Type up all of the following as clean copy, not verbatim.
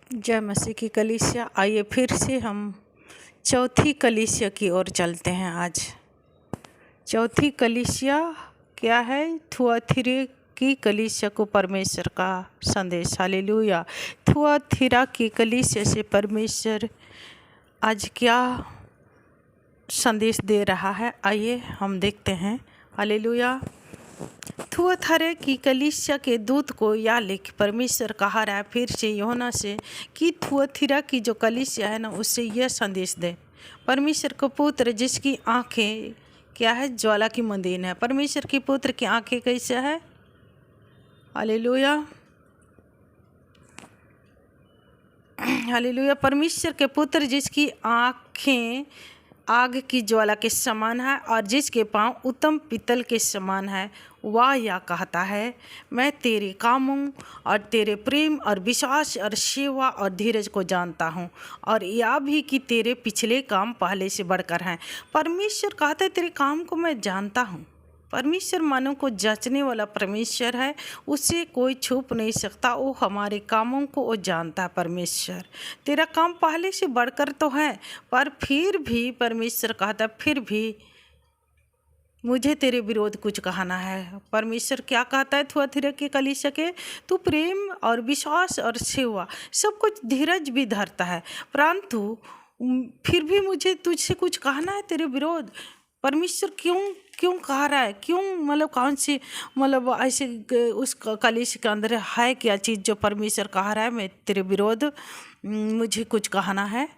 जय मसीह की कलीसिया। आइए फिर से हम चौथी कलीसिया की ओर चलते हैं। आज चौथी कलीसिया क्या है? थुआथिरा की कलीसिया को परमेश्वर का संदेश। हालेलुया। थुआथिरा की कलीसिया से परमेश्वर आज क्या संदेश दे रहा है, आइए हम देखते हैं। हालेलुया। थुआथिरा की कलीसिया के दूत को या लिख, परमेश्वर कहा रहा है फिर से यूहन्ना से कि थुआथिरा की जो कलीसिया है ना, उससे यह संदेश दे। परमेश्वर का पुत्र जिसकी आंखें क्या है? ज्वाला की मंदिर है। परमेश्वर की पुत्र की आंखें कैसे है? Hallelujah, hallelujah. परमेश्वर के पुत्र जिसकी आंखें आग की ज्वाला के समान है और जिसके पांव उत्तम पीतल के समान है, वह यह कहता है, मैं तेरे कामों और तेरे प्रेम और विश्वास और सेवा और धीरज को जानता हूँ, और यह भी कि तेरे पिछले काम पहले से बढ़कर हैं। परमेश्वर कहता है तेरे काम को मैं जानता हूँ। परमेश्वर मानव को जांचने वाला परमेश्वर है, उससे कोई छुप नहीं सकता। वो हमारे कामों को वो जानता है। परमेश्वर तेरा काम पहले से बढ़कर तो है, पर फिर भी परमेश्वर कहता है फिर भी मुझे तेरे विरोध कुछ कहना है। परमेश्वर क्या कहता है थुआथिरा के कलीसिया के? तू प्रेम और विश्वास और सेवा सब कुछ धीरज भी धरता है, परंतु फिर भी मुझे तुझसे कुछ कहना है तेरे विरोध। परमेश्वर क्यों क्यों कह रहा है? क्यों मतलब कौन सी मतलब ऐसे उस कलीसिया के अंदर है क्या चीज़ जो परमेश्वर कह रहा है मैं तेरे विरोध मुझे कुछ कहना है?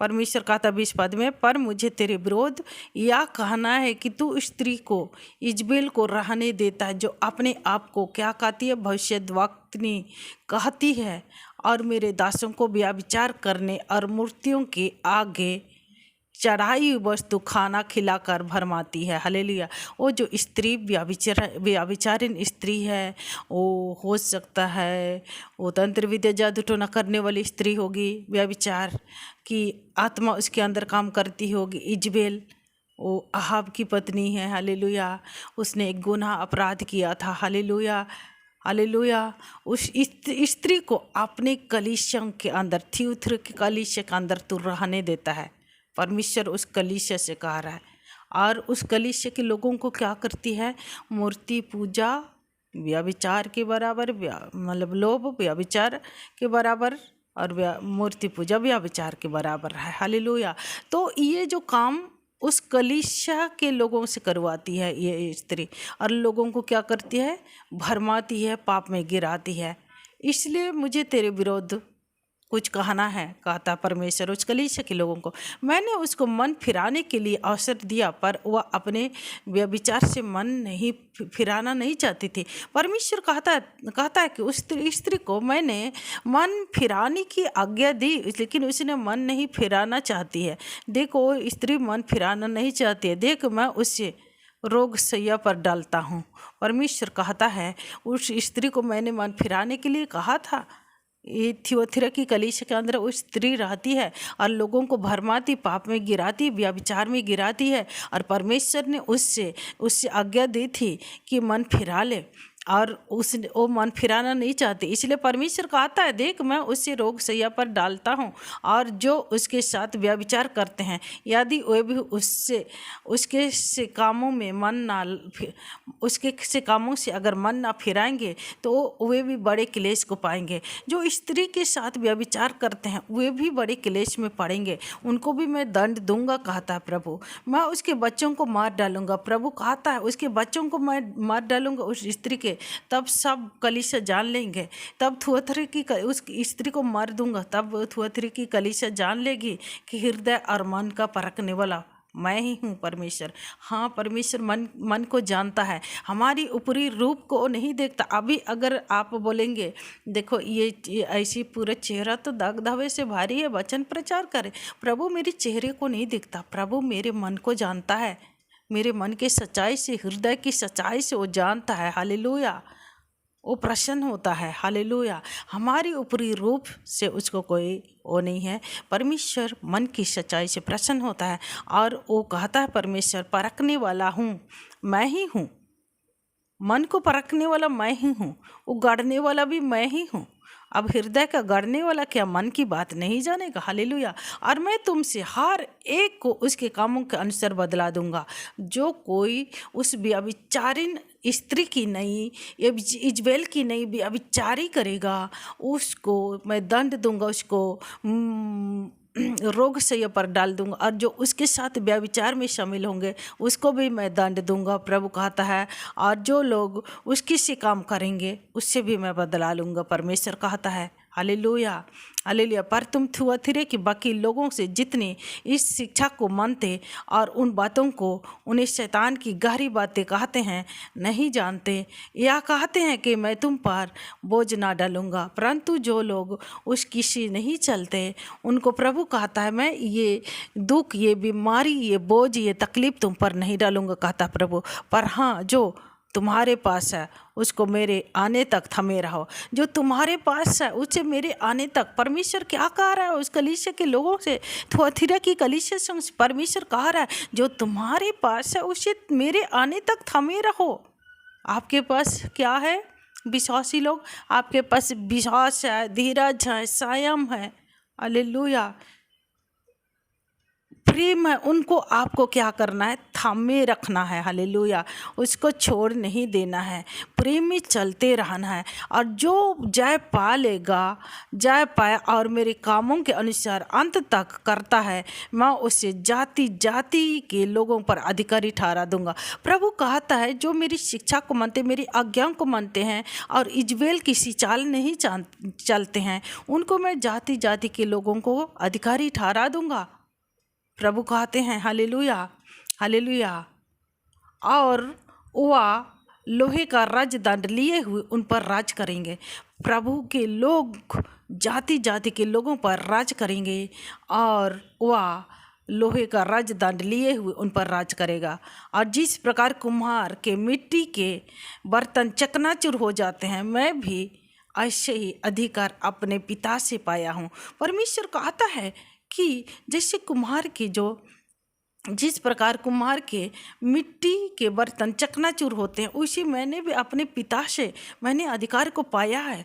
परमेश्वर कहता 20 पद में, पर मुझे तेरे विरोध यह कहना है कि तू स्त्री को, इजबेल को रहने देता है, जो अपने आप को क्या कहती है? भविष्यद्वक्तनी कहती है, और मेरे दासों को व्यभिचार करने और मूर्तियों के आगे चढ़ाई वस्तु खाना खिलाकर भरमाती है। हालेलुया। वो जो स्त्री व्यभिचारिण स्त्री है, वो हो सकता है वो तंत्र विद्या जादू टोना करने वाली स्त्री होगी, व्यभिचार की आत्मा उसके अंदर काम करती होगी। इजबेल वो अहाब की पत्नी है। हालेलुया। उसने एक गुनाह अपराध किया था। Hallelujah, hallelujah. उस स्त्री को अपने कलीसिया के अंदर, थुआथिरा के कलीसिया के अंदर तू रहने देता है। परमेश्वर उस कलीसिया से कह रहा है, और उस कलीसिया के लोगों को क्या करती है? मूर्ति पूजा व्यभिचार के बराबर, मतलब लोभ व्यभिचार के बराबर, और मूर्ति पूजा व्यभिचार के बराबर है। हालेलुया। तो ये जो काम उस कलीसिया के लोगों से करवाती है ये स्त्री, और लोगों को क्या करती है? भरमाती है, पाप में गिराती है। इसलिए मुझे तेरे विरोध कुछ कहना है, कहता परमेश्वर उस कलीसिया के लोगों को। मैंने उसको मन फिराने के लिए अवसर दिया, पर वह अपने व्यभिचार से मन नहीं फिराना नहीं चाहती थी। परमेश्वर कहता है कि उस स्त्री को मैंने मन फिराने की आज्ञा दी, लेकिन उसने मन नहीं फिराना चाहती है। देखो, वो स्त्री मन फिराना नहीं चाहती है। देख, मैं उससे रोग सैया पर डालता हूँ। परमेश्वर कहता है उस स्त्री को मैंने मन फिराने के लिए कहा था। ये थुआथिरा की कलीसिया के अंदर वो स्त्री रहती है और लोगों को भरमाती, पाप में गिराती, व्यभिचार में गिराती है, और परमेश्वर ने उससे आज्ञा दी थी कि मन फिरा ले, और वो मन फिराना नहीं चाहती। इसलिए परमेश्वर कहता है देख, मैं उससे रोग सैया पर डालता हूँ, और जो उसके साथ व्यभिचार करते हैं, यदि वे भी उसके से कामों में मन ना, उसके से कामों से अगर मन ना फिराएंगे तो वे भी बड़े क्लेश को पाएंगे। जो स्त्री के साथ व्यभिचार करते हैं वे भी बड़े क्लेश में पड़ेंगे, उनको भी मैं दंड दूंगा, कहता है प्रभु। मैं उसके बच्चों को मार डालूंगा, प्रभु कहता है उसके बच्चों को मैं मार डालूंगा उस स्त्री के। तब सब कलीसिया जान लेंगे, तब थुआथिरा की उस स्त्री को मार दूंगा, तब थुआथिरा की कलीसिया जान लेगी कि हृदय और मन का परखने वाला मैं ही हूँ परमेश्वर। हाँ, परमेश्वर मन को जानता है, हमारी ऊपरी रूप को नहीं देखता। अभी अगर आप बोलेंगे देखो ये ऐसी पूरा चेहरा तो दाग धब्बे से भारी है, वचन प्रचार करे, प्रभु मेरे चेहरे को नहीं देखता, प्रभु मेरे मन को जानता है, मेरे मन के सच्चाई से, हृदय की सच्चाई से वो जानता है। हालेलुया। वो प्रसन्न होता है। हालेलुया। हमारी ऊपरी रूप से उसको कोई वो नहीं है। परमेश्वर मन की सच्चाई से प्रसन्न होता है, और वो कहता है परमेश्वर परखने वाला हूँ मैं ही हूँ, मन को परखने वाला मैं ही हूँ, वो गढ़ने वाला भी मैं ही हूँ, अब हृदय का गढ़ने वाला क्या मन की बात नहीं जानेगा? हालेलुया। और मैं तुमसे हर एक को उसके कामों के अनुसार बदला दूंगा। जो कोई उस व्यभिचारिणी स्त्री की नहीं, इजबेल की नहीं व्यभिचारी करेगा, उसको मैं दंड दूंगा, उसको रोग सैया पर डाल दूंगा, और जो उसके साथ व्यभिचार में शामिल होंगे उसको भी मैं दंड दूंगा, प्रभु कहता है। और जो लोग उसकी से काम करेंगे उससे भी मैं बदला लूँगा, परमेश्वर कहता है। Hallelujah, hallelujah. पर तुम थुआतीरा के बाकी लोगों से जितने इस शिक्षा को मानते और उन बातों को उन्हें शैतान की गहरी बातें कहते हैं नहीं जानते, या कहते हैं कि मैं तुम पर बोझ ना डालूंगा, परंतु जो लोग उसकी सी नहीं चलते उनको प्रभु कहता है मैं ये दुख, ये बीमारी, ये बोझ, ये तकलीफ तुम पर नहीं डालूंगा, कहता प्रभु। पर हाँ, जो तुम्हारे पास है उसको मेरे आने तक थमे रहो। जो तुम्हारे पास है उसे मेरे आने तक, परमेश्वर क्या कह रहा है उस कलीसिया के लोगों से, थुआतीरा की कलीसिया से परमेश्वर कह रहा है जो तुम्हारे पास है उसे मेरे आने तक थमे रहो। आपके पास क्या है विश्वासी लोग? आपके पास विश्वास है, धीरज है, संयम है, हालेलुया, प्रेम है। उनको आपको क्या करना है? थामे रखना है, हालेलुया। उसको छोड़ नहीं देना है, प्रेम में चलते रहना है। और जो जय पा लेगा, जय पाए और मेरे कामों के अनुसार अंत तक करता है, मैं उसे जाति जाति के लोगों पर अधिकारी ठहरा दूंगा। प्रभु कहता है जो मेरी शिक्षा को मानते, मेरी आज्ञाओं को मानते हैं और इजबेल की सी चाल नहीं चलते हैं, उनको मैं जाति जाति के लोगों को अधिकारी ठहरा दूंगा, प्रभु कहते हैं। Hallelujah, hallelujah. और वह लोहे का राजदंड लिए हुए उन पर राज करेंगे। प्रभु के लोग जाति जाति के लोगों पर राज करेंगे और वह लोहे का राजदंड लिए हुए उन पर राज करेगा। और जिस प्रकार कुम्हार के मिट्टी के बर्तन चकनाचूर हो जाते हैं, मैं भी ऐसे ही अधिकार अपने पिता से पाया हूँ। परमेश्वर कहता है कि जैसे कुम्हार के जिस प्रकार कुम्हार के मिट्टी के बर्तन चकनाचूर होते हैं, उसी मैंने भी अपने पिता से मैंने अधिकार को पाया है।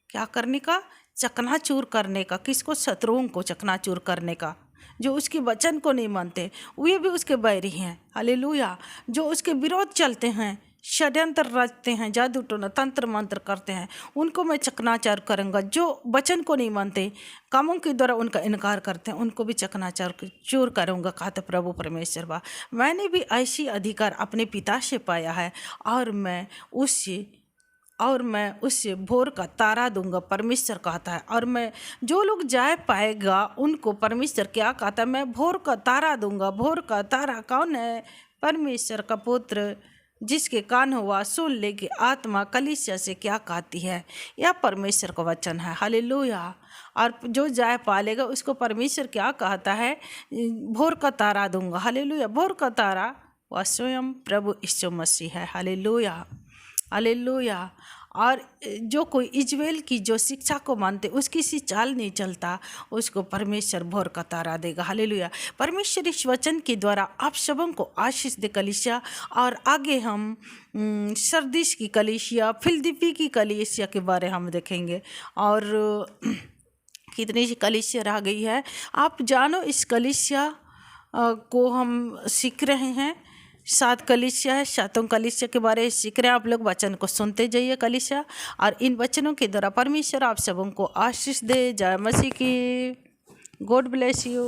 क्या करने का? चकनाचूर करने का। किसको? शत्रुओं को चकनाचूर करने का। जो उसके वचन को नहीं मानते वे भी उसके बैरी हैं, हालेलुया। जो उसके विरोध चलते हैं, षड्यंत्र रचते हैं, जादू टोना तंत्र मंत्र करते हैं, उनको मैं चकनाचार करूँगा। जो वचन को नहीं मानते, कामों के द्वारा उनका इनकार करते हैं, उनको भी चकनाचार चूर करूँगा, कहता प्रभु परमेश्वर। बा मैंने भी ऐसी अधिकार अपने पिता से पाया है और मैं उससे भोर का तारा दूंगा, परमेश्वर कहता है। और मैं जो लोग जाए पाएगा उनको परमेश्वर क्या कहता है? मैं भोर का तारा दूंगा। भोर का तारा कौन है? परमेश्वर का पुत्र, जिसके कान हुआ सुन ले कि आत्मा कलीसिया से क्या कहती है। यह परमेश्वर का वचन है, हालेलुया। और जो जाए पालेगा उसको परमेश्वर क्या कहता है? भोर का तारा दूंगा, हालेलुया। भोर का तारा वह स्वयं प्रभु यीशु मसीह है, हालेलुया, हालेलुया। और जो कोई इजबेल की जो शिक्षा को मानते उसकी सी चाल नहीं चलता, उसको परमेश्वर भोर का तारा देगा, हालेलुया। परमेश्वर इस वचन के द्वारा आप सबों को आशीष दे कलीसिया। और आगे हम सरदीस की कलीसिया, फिलदिपी की कलीसिया के बारे हम देखेंगे। और कितनी सी कलीसिया रह गई है आप जानो। इस कलीसिया को हम सीख रहे हैं। 7 कलीसिया है, 7 कलीसिया के बारे में सीख रहे हैं। आप लोग वचन को सुनते जाइए कलीसिया, और इन वचनों के द्वारा परमेश्वर आप सबों को आशीष दे। जय मसीह की। God bless you.